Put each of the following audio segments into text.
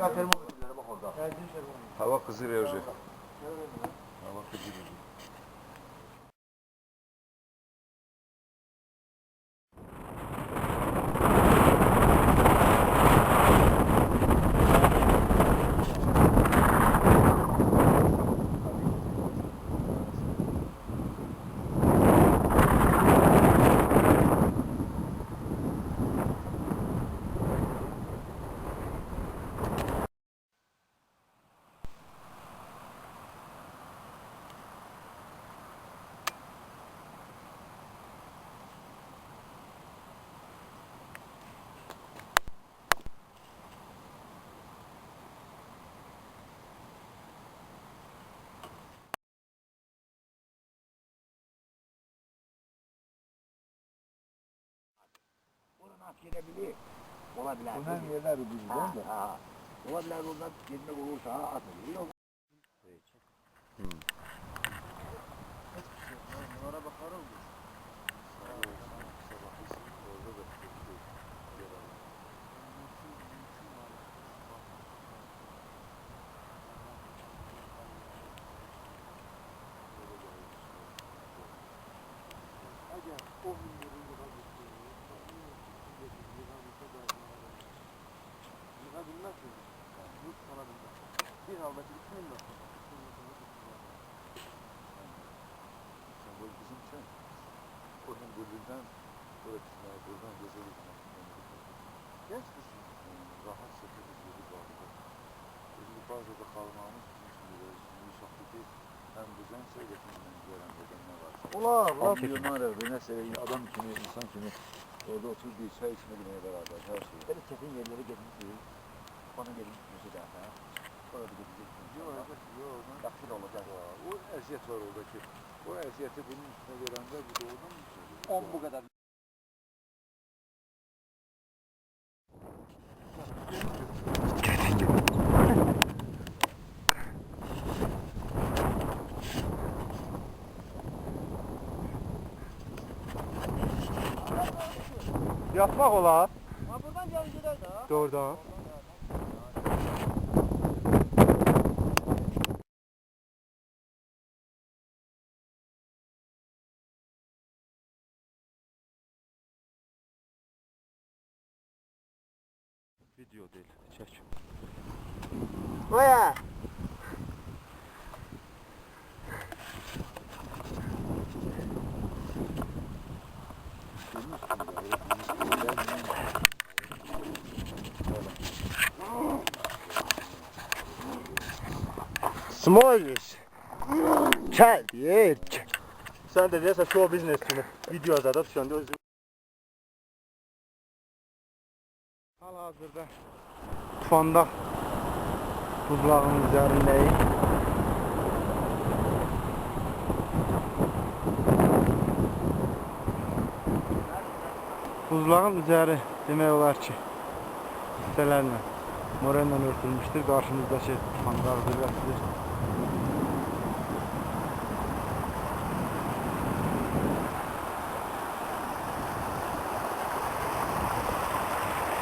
termometrelere bak orada. Hava kızılıyor. Hava kızılıyor. Girebilir. Olabilir. Bunun yerleri bildi değil mi? Olabilir oradan girmek olursa atılıyor. Bunlara bakarım. Yıkabilmez mi? Yurt kalabilmez. Bir almaca 2 milyon. Sen böyle bizim sen oradan bölümden buradan gezelim. Genç misin? Rahat sekiz yedi bağlıdır. Bizim bazı da kalmamız bizim şimdi böyle uşaktaki hem düzen seyretmemiz veren ne var? Ulan Milyoner evine seveyim adam kimi, insan kimi orada oturup bir çay içmek yine beraber her şey. Böyle çetin yerlere gitmişsin. Bana gelin gitmişsin zaten. Orada gideceksin. Yok. Yakışır olacak. O eziyet var oradaki. O eziyeti bunun üstüne görende bu doğudan mı söylüyor? 10 bu kadar. Yatmak ola. Ha buradan gel gider daha. Doğrudan. Video değil. Çek. Oya. Smoyuz. Çel. Yek. Sen de neyse show business kimi. Video zaten şu anda özüm. Hal hazırda Tufanda buzlağın üzerindeyim. Buzlağın üzeri demək olar ki hissələrlə morenlə örtülmüşdür. Qarşımızdakı Tufanda zirvəsidir.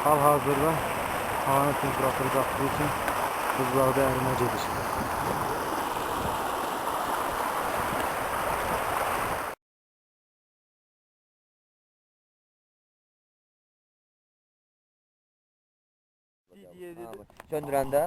Hal-hazırda havanın temperaturu qalxdığı üçün buzlaqda ərimə gedir. Söndürəndə.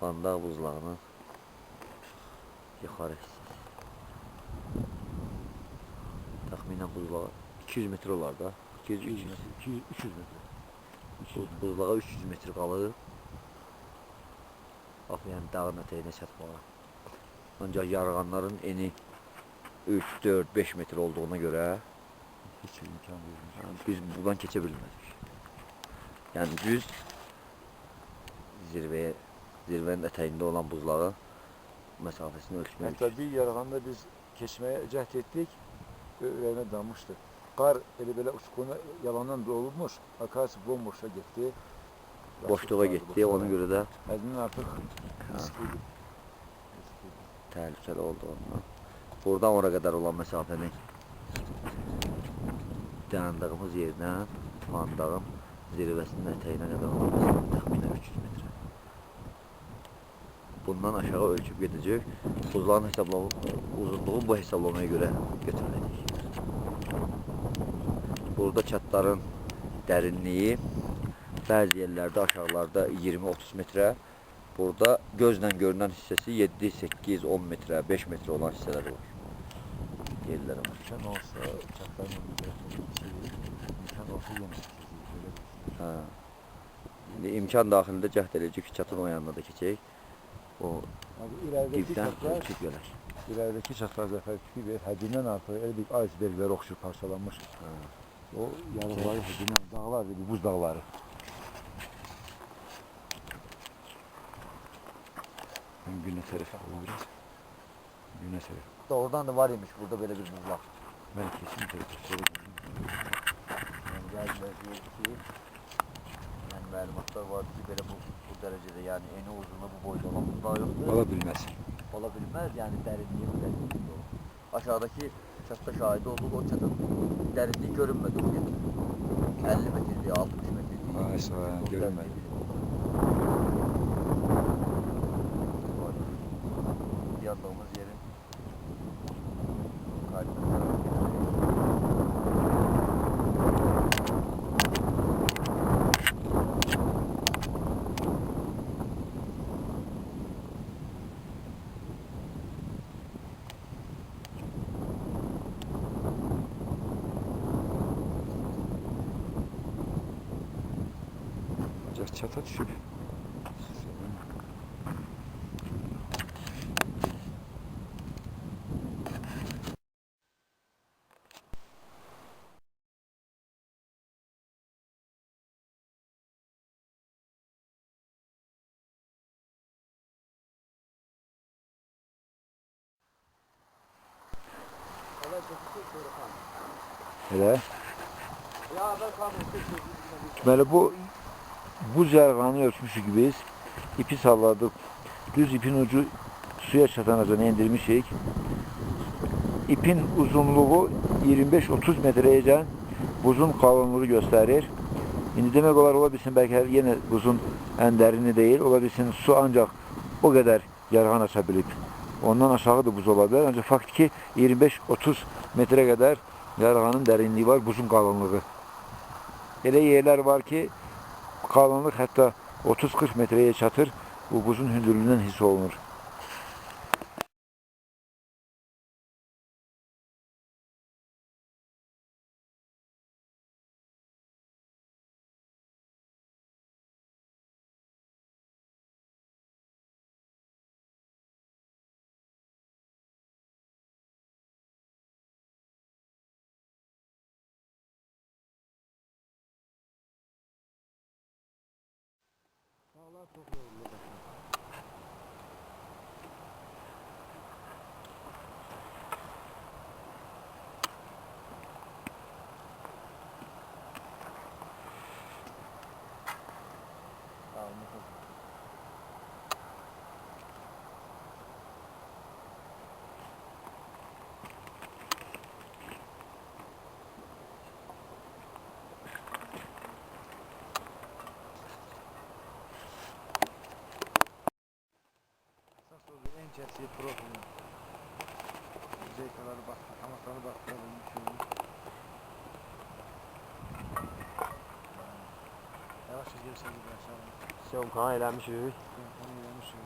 Tufanda buzlağının yuxarı hissəsi. Təxminən buzlağa 200 metr olar da. 200 metr. 300 metr. Buzlağa 300 metr qalıb. Bax, yəni dağın ətəyinə çatmağa. Ancaq yarğanların eni 3, 4, 5 metr olduğuna görə Hiç imkan verilmiş. biz buradan keçə bilmədik. Yəni düz zirvənin ətəyində olan buzlağı mesafesini ölçmek Hatta için. bir yarğanda biz keçmeye cəhd etdik, öyle danmışdı. Qar elə belə uçqunu yalandan dolmuş, akarsı bomboşa getdi. Boşluğa getdi, ona görə də Əzmin artıq riskli. təhlükəli oldu ondan. Buradan ora qədər olan məsafəni dayandığımız yerdən Van dağın zirvəsinin ətəyinə qədər olan məsafə təxminən 300 metre. Bundan aşağı ölçüb gedəcək. Buzların uzunluğu bu hesablamaya görə götürüləcək. Burada çatların dərinliyi bəzi yerlərdə aşağılarda 20-30 metrə. Burada gözlə görünən hissəsi 7, 8, 10 metrə, 5 metrə olan hissələri var. Yerləri var. İmkan olsa çatların imkan olsa yenə Hə. İndi imkan daxilində cəhd edəcək ki, çatın o yanına da keçək. O iləridəki dibdən çatlar, ölçüb gələr. iləridəki çatlar zəfər tüpü və həddindən artıq elə bir iceberglər oxşur parçalanmış. O yarıqları həddindən dağlar, bir buz dağları. Günə tərəf alır biraz. Günə tərəf. Doğrudan da var imiş burada belə bir buzlaq. Mən kesin tərəf. Yəni gəldilər ki, yəni məlumatlar vardı ki, belə bu dərəcədə, yəni eni uzunluğu bu boyda olan buzlaq yoxdur. Ola bilməz. Ola bilməz, yəni dərinliyi bu dərinlikdə olur. Aşağıdakı çatda şahidi olduq, o çatın dərinliyi görünmədi o gün. 50 metrdir, 60 metrdir. Görünmədi. Yandığımız yerin Çata düşüb. Elə? Deməli bu buz yarğanı ölçmüşük biz. İpi salladık. Düz ipin ucu suya çatanacağına indirmişik. İpin uzunluğu 25-30 metreyəcən buzun qalınlığı göstərir. İndi demək ola bilsin, bəlkə yenə buzun ən dərini deyil, ola bilsin su ancaq o qədər yarğan aça bilib. Ondan aşağı da buz ola bilər, ancaq faktiki 25-30 metrə qədər yarğanın dərinliyi var, buzun qalınlığı. Elə yerlər var ki, qalınlıq hətta 30-40 metreye çatır, bu buzun hündürlüğündən hiss olunur. Dağlar çok yorulur. En çeşitli profili. Zeytaları bak, amatları baktırabilmişim. Yavaşça gelsin gibi aşağı. Şovkan eləmişik. Onu yemişim.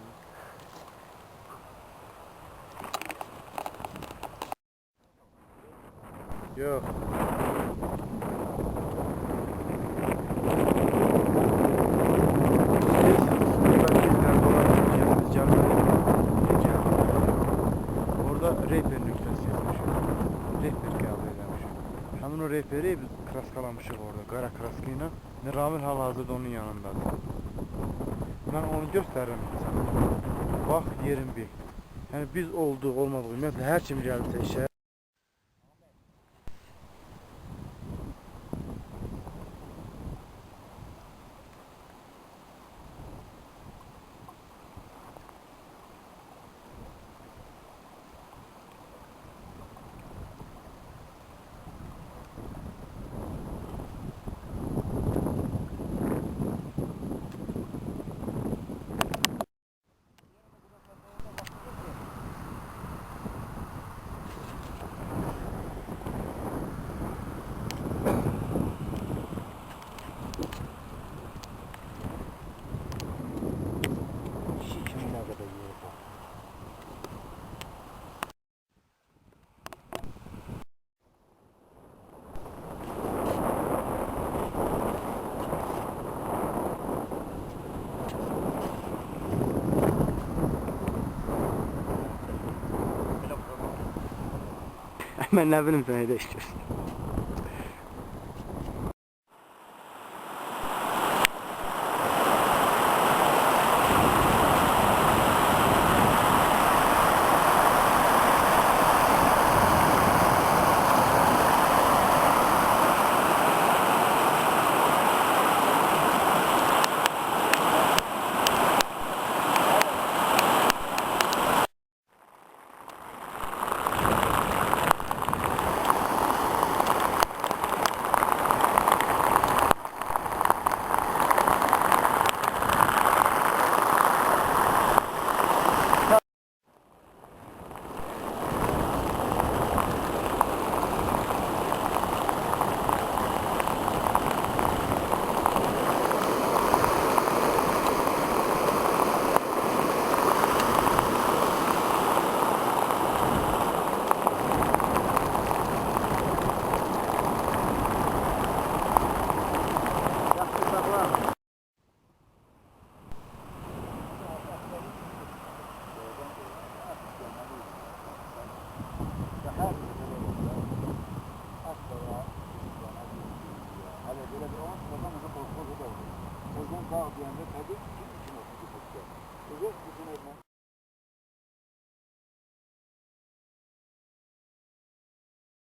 Yok. Orada rehber nüktesi yapmış. Rehber kabul eləmiş. Həmin o rehberi biz kraskalamışıq orada, qara kraskayla. Ramil hal-hazırda onun yanındadır. Ben onu göstərirəm sana. Bax, yerin bil. Yəni biz olduq, olmadıq, ümumiyyətlə hər kim gəlirsə işə. Mən nə bilim sən elə işləyirsən. Oradan dağ diyende tabii ki için olsun. Özel bütün evden